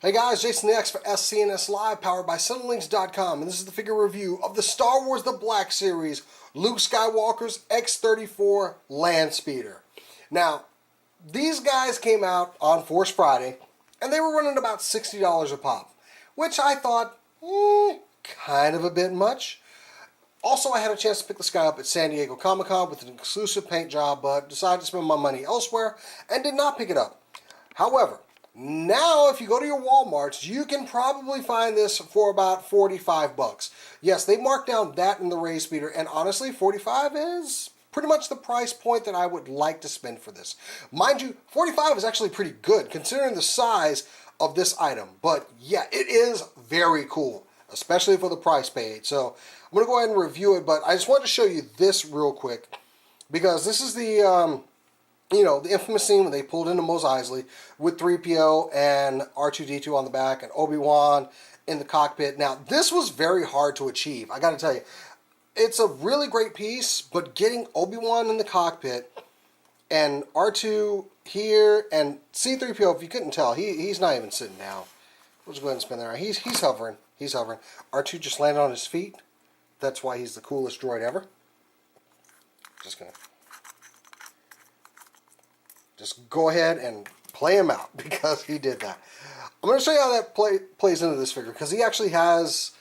Hey guys, Jason the X for SCNS Live, powered by Sunlinks.com, and this is the figure review of the Star Wars The Black Series, Luke Skywalker's X-34 Landspeeder. Now, these guys came out on Force Friday, and they were running about $60 a pop, which I thought, kind of a bit much. Also, I had a chance to pick this guy up at San Diego Comic-Con with an exclusive paint job, but decided to spend my money elsewhere and did not pick it up. However, now if you go to your Walmarts, you can probably find this for about 45 bucks. Yes, they marked down that in the Ray Speeder, and honestly, 45 is pretty much the price point that I would like to spend for this. Mind you, 45 is actually pretty good considering the size of this item. But yeah, it is very cool, especially for the price paid. So I'm going to go ahead and review it, but I just wanted to show you this real quick because this is the the infamous scene when they pulled into Mos Eisley with 3PO and R2-D2 on the back and Obi-Wan in the cockpit. Now, this was very hard to achieve. I got to tell you, it's a really great piece, but getting Obi-Wan in the cockpit and R2 here and C-3PO, if you couldn't tell, he's not even sitting down. We'll just go ahead and spin there. He's hovering. He's hovering. R2 just landed on his feet. That's why he's the coolest droid ever. Just go ahead and play him out because he did that. I'm going to show you how that plays into this figure because he actually has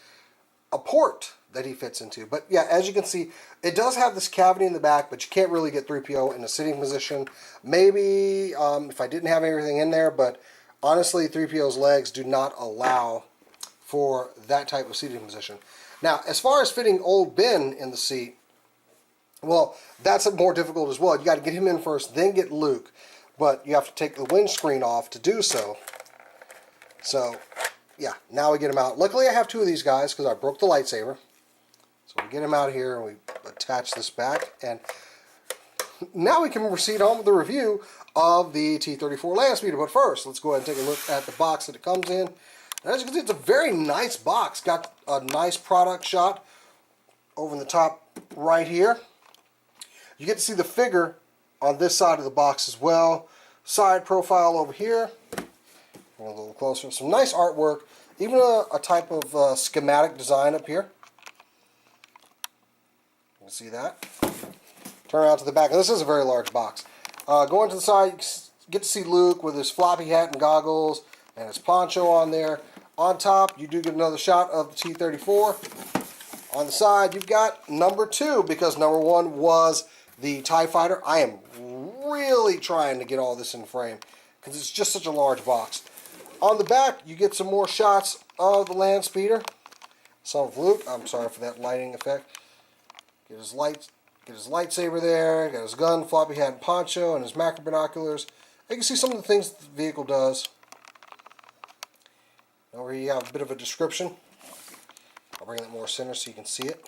a port that he fits into. But yeah, as you can see, it does have this cavity in the back, but you can't really get 3PO in a sitting position. Maybe if I didn't have everything in there, but honestly, 3PO's legs do not allow for that type of seating position. Now, as far as fitting old Ben in the seat, well, that's more difficult as well. You got to get him in first, then get Luke. But you have to take the windscreen off to do so. So, yeah, now we get him out. Luckily, I have two of these guys because I broke the lightsaber. So we get him out here and we attach this back. And now we can proceed on with the review of the T-34 Landspeeder. But first, let's go ahead and take a look at the box that it comes in. And as you can see, it's a very nice box. Got a nice product shot over in the top right here. You get to see the figure on this side of the box as well. Side profile over here. A little closer. Some nice artwork. Even a type of schematic design up here. You can see that. Turn around to the back. This is a very large box. Going to the side, you get to see Luke with his floppy hat and goggles and his poncho on there. On top, you do get another shot of the T-34. On the side, you've got number 2 because number 1 was the TIE Fighter. I am really trying to get all this in frame because it's just such a large box. On the back, you get some more shots of the Landspeeder. Some of Luke. I'm sorry for that lighting effect. Get his lightsaber there. Got his gun, floppy hat, and poncho, and his macro binoculars. You can see some of the things that the vehicle does. Over here you have a bit of a description. I'll bring that more center so you can see it.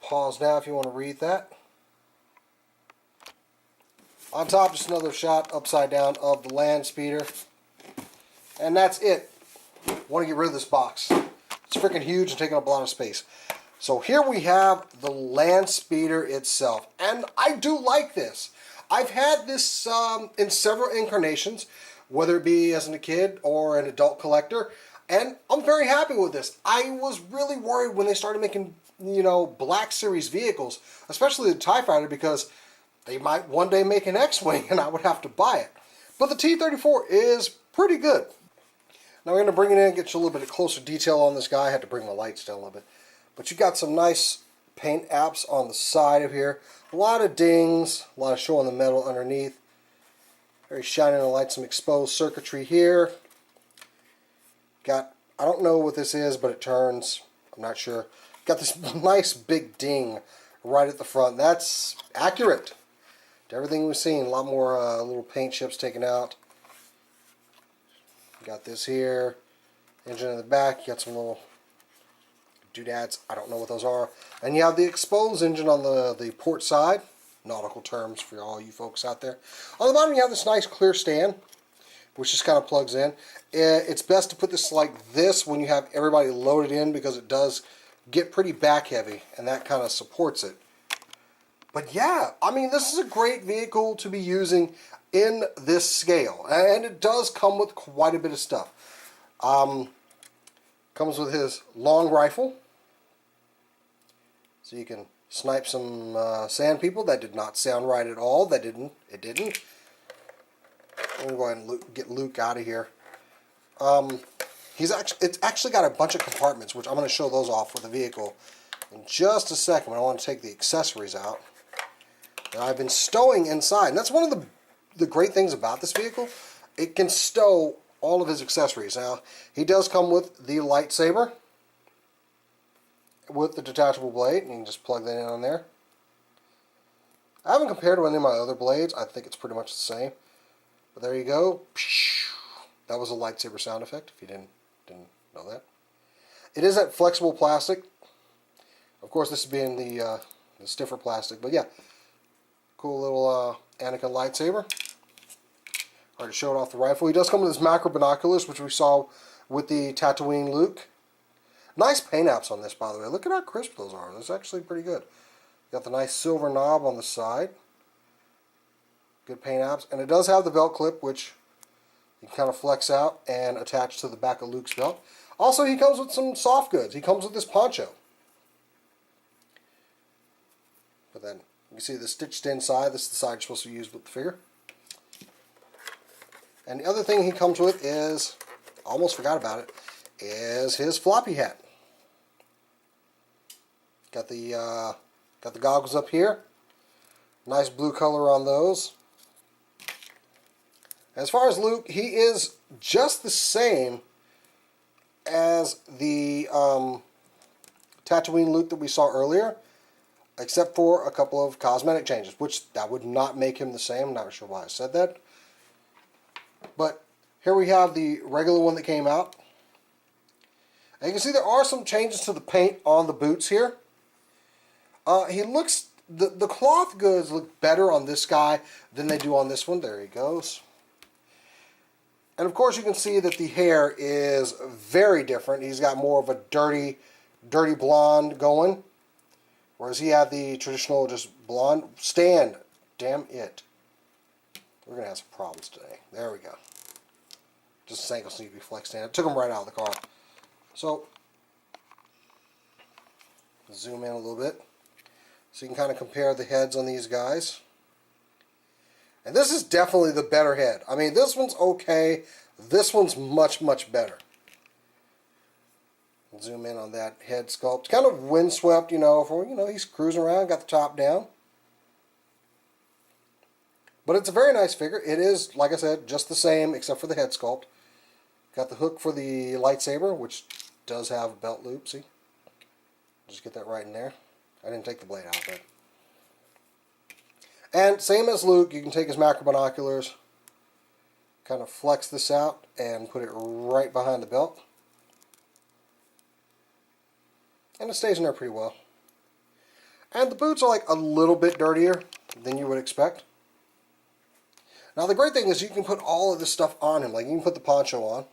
Pause now if you want to read that. On top, just another shot upside down of the Landspeeder. And that's it. Want to get rid of this box. It's freaking huge and taking up a lot of space. So here we have the Landspeeder itself. And I do like this. I've had this in several incarnations, whether it be as a kid or an adult collector. And I'm very happy with this. I was really worried when they started making Black Series vehicles, especially the TIE Fighter, because they might one day make an X-Wing and I would have to buy it. But the T-34 is pretty good. Now we're going to bring it in and get you a little bit of closer detail on this guy. I had to bring my lights down a little bit. But you got some nice paint apps on the side of here. A lot of dings, a lot of show on the metal underneath. Very shiny in the light, some exposed circuitry here. Got, I don't know what this is, but it turns. I'm not sure. Got this nice big ding right at the front. That's accurate to everything we've seen. A lot more little paint chips taken out. Got this here. Engine in the back. You got some little doodads. I don't know what those are. And you have the exposed engine on the port side. Nautical terms for all you folks out there. On the bottom you have this nice clear stand, which just kind of plugs in. It's best to put this like this when you have everybody loaded in because it does get pretty back heavy, and that kind of supports it. But yeah, I mean, this is a great vehicle to be using in this scale. And it does come with quite a bit of stuff. Comes with his long rifle. So you can snipe some sand people. That did not sound right at all. It didn't. I'm going to go ahead and get Luke out of here. It's actually got a bunch of compartments, which I'm going to show those off with the vehicle in just a second. I want to take the accessories out that I've been stowing inside. And that's one of the great things about this vehicle. It can stow all of his accessories. Now, he does come with the lightsaber with the detachable blade, and you can just plug that in on there. I haven't compared to any of my other blades. I think it's pretty much the same. But there you go. That was a lightsaber sound effect, if you didn't know that. It is that flexible plastic. Of course, this being the stiffer plastic, but yeah. Cool little Anakin lightsaber. Already showed off the rifle. He does come with his macro binoculars, which we saw with the Tatooine Luke. Nice paint apps on this, by the way. Look at how crisp those are. That's actually pretty good. Got the nice silver knob on the side. Good paint apps. And it does have the belt clip, which you can kind of flex out and attach to the back of Luke's belt. Also, he comes with some soft goods. He comes with this poncho. But then, you can see the stitched inside. This is the side you're supposed to use with the figure. And the other thing he comes with is, almost forgot about it, is his floppy hat. Got the goggles up here. Nice blue color on those. As far as Luke, he is just the same as the Tatooine Luke that we saw earlier, except for a couple of cosmetic changes, which that would not make him the same. I'm not sure why I said that. But here we have the regular one that came out. And you can see there are some changes to the paint on the boots here. The cloth goods look better on this guy than they do on this one. There he goes. And of course you can see that the hair is very different. He's got more of a dirty blonde going. Whereas he had the traditional just blonde. Stand. Damn it. We're going to have some problems today. There we go. Just his ankles need to be flexed in. It took him right out of the car. So, zoom in a little bit. So you can kind of compare the heads on these guys. And this is definitely the better head. I mean, this one's okay. This one's much, much better. Zoom in on that head sculpt. Kind of windswept, he's cruising around, got the top down. But it's a very nice figure. It is, like I said, just the same except for the head sculpt. Got the hook for the lightsaber, which does have a belt loop, see? Just get that right in there. I didn't take the blade out, but... And same as Luke, you can take his macro binoculars, kind of flex this out, and put it right behind the belt. And it stays in there pretty well. And the boots are like a little bit dirtier than you would expect. Now the great thing is you can put all of this stuff on him. Like you can put the poncho on.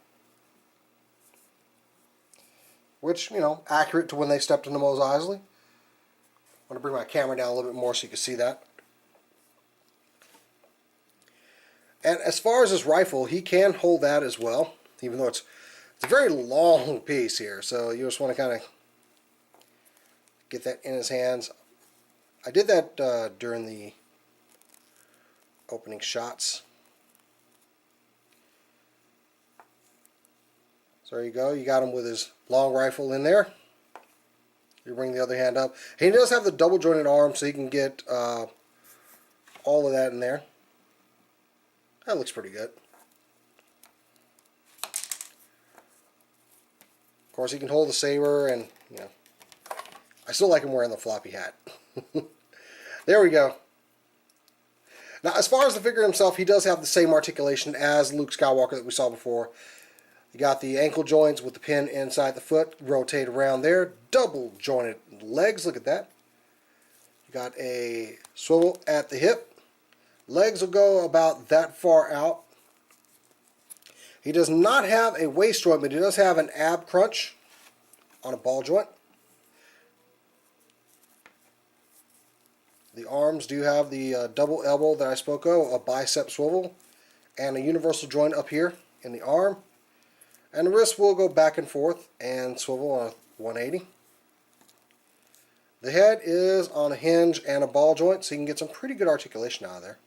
Which, accurate to when they stepped into Mos Eisley. I'm going to bring my camera down a little bit more so you can see that. And as far as his rifle, he can hold that as well. Even though it's a very long piece here. So you just want to kind of get that in his hands. I did that during the opening shots. So there you go. You got him with his long rifle in there. You bring the other hand up. He does have the double jointed arm, so you can get all of that in there. That looks pretty good. Of course, he can hold the saber, and I still like him wearing the floppy hat. There we go. Now, as far as the figure himself, he does have the same articulation as Luke Skywalker that we saw before. You got the ankle joints with the pin inside the foot, rotate around there, double jointed legs, look at that. You got a swivel at the hip. Legs will go about that far out. He does not have a waist joint, but he does have an ab crunch on a ball joint. The arms do have the double elbow that I spoke of, a bicep swivel, and a universal joint up here in the arm. And the wrist will go back and forth and swivel on a 180. The head is on a hinge and a ball joint, so you can get some pretty good articulation out of there.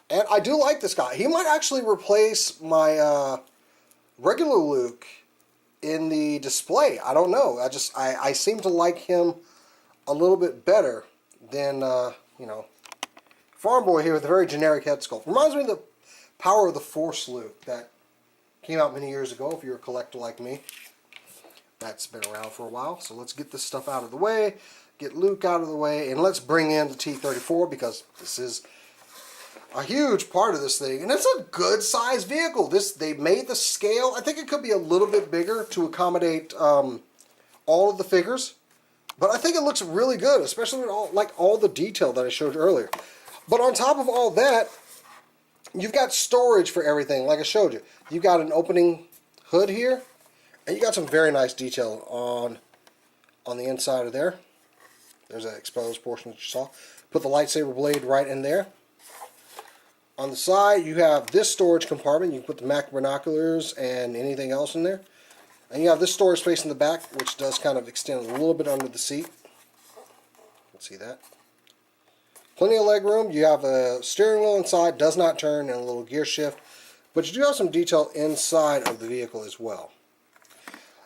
And I do like this guy. He might actually replace my regular Luke in the display. I don't know. I seem to like him a little bit better than, you know, Farm Boy here with a very generic head sculpt. Reminds me of the Power of the Force Luke that came out many years ago, if you're a collector like me. That's been around for a while. So let's get this stuff out of the way, get Luke out of the way, and let's bring in the T-34 because this is a huge part of this thing. And it's a good sized vehicle. They made the scale. I think it could be a little bit bigger to accommodate all of the figures. But I think it looks really good, especially with all the detail that I showed you earlier. But on top of all that, you've got storage for everything, like I showed you. You've got an opening hood here, and you got some very nice detail on the inside of there. There's that exposed portion that you saw. Put the lightsaber blade right in there. On the side, you have this storage compartment. You can put the Mac binoculars and anything else in there. And you have this storage space in the back, which does kind of extend a little bit under the seat. Let's see that. Plenty of leg room. You have a steering wheel inside, does not turn, and a little gear shift. But you do have some detail inside of the vehicle as well.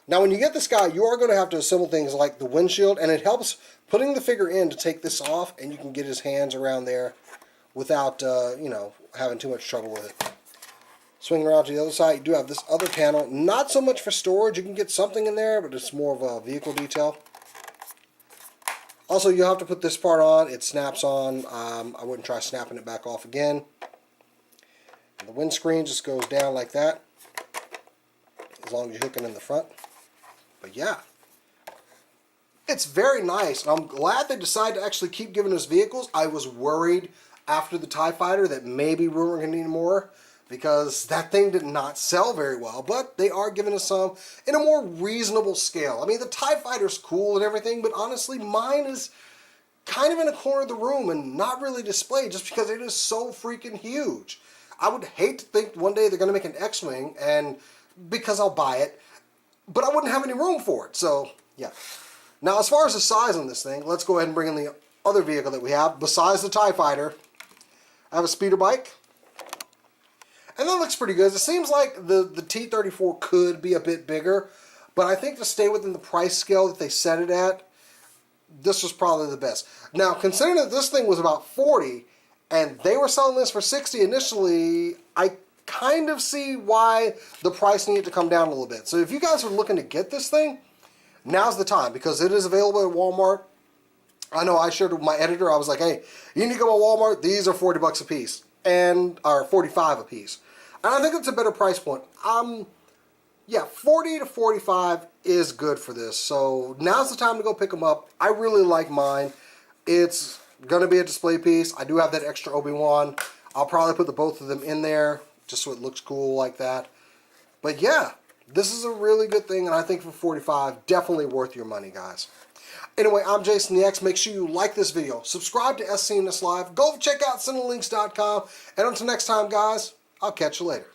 Now when you get this guy, you are going to have to assemble things like the windshield, and it helps putting the figure in to take this off, and you can get his hands around there without, you know, having too much trouble with it. Swing around to the other side, you do have this other panel. Not so much for storage. You can get something in there, but it's more of a vehicle detail. Also, you'll have to put this part on. It snaps on. I wouldn't try snapping it back off again. And the windscreen just goes down like that, as long as you hook it in the front. But yeah, it's very nice. And I'm glad they decided to actually keep giving us vehicles. I was worried after the TIE Fighter that maybe we were going to need more, because that thing did not sell very well, but they are giving us some in a more reasonable scale. I mean, the TIE Fighter's cool and everything, but honestly, mine is kind of in a corner of the room and not really displayed just because it is so freaking huge. I would hate to think one day they're going to make an X-Wing, and because I'll buy it, but I wouldn't have any room for it, so yeah. Now, as far as the size on this thing, let's go ahead and bring in the other vehicle that we have. Besides the TIE Fighter, I have a speeder bike. And that looks pretty good. It seems like the T-34 could be a bit bigger, but I think to stay within the price scale that they set it at, this was probably the best. Now, considering that this thing was about $40, and they were selling this for $60 initially, I kind of see why the price needed to come down a little bit. So if you guys are looking to get this thing, now's the time, because it is available at Walmart. I know I shared with my editor, I was like, hey, you need to go to Walmart, these are $40 a piece, or $45 a piece. And I think it's a better price point. Yeah, $40 to $45 is good for this. So now's the time to go pick them up. I really like mine. It's going to be a display piece. I do have that extra Obi-Wan. I'll probably put the both of them in there just so it looks cool like that. But yeah, this is a really good thing, and I think for $45, definitely worth your money, guys. Anyway, I'm Jason the X. Make sure you like this video. Subscribe to SCNS Live. Go check out cinelinks.com. And until next time, guys, I'll catch you later.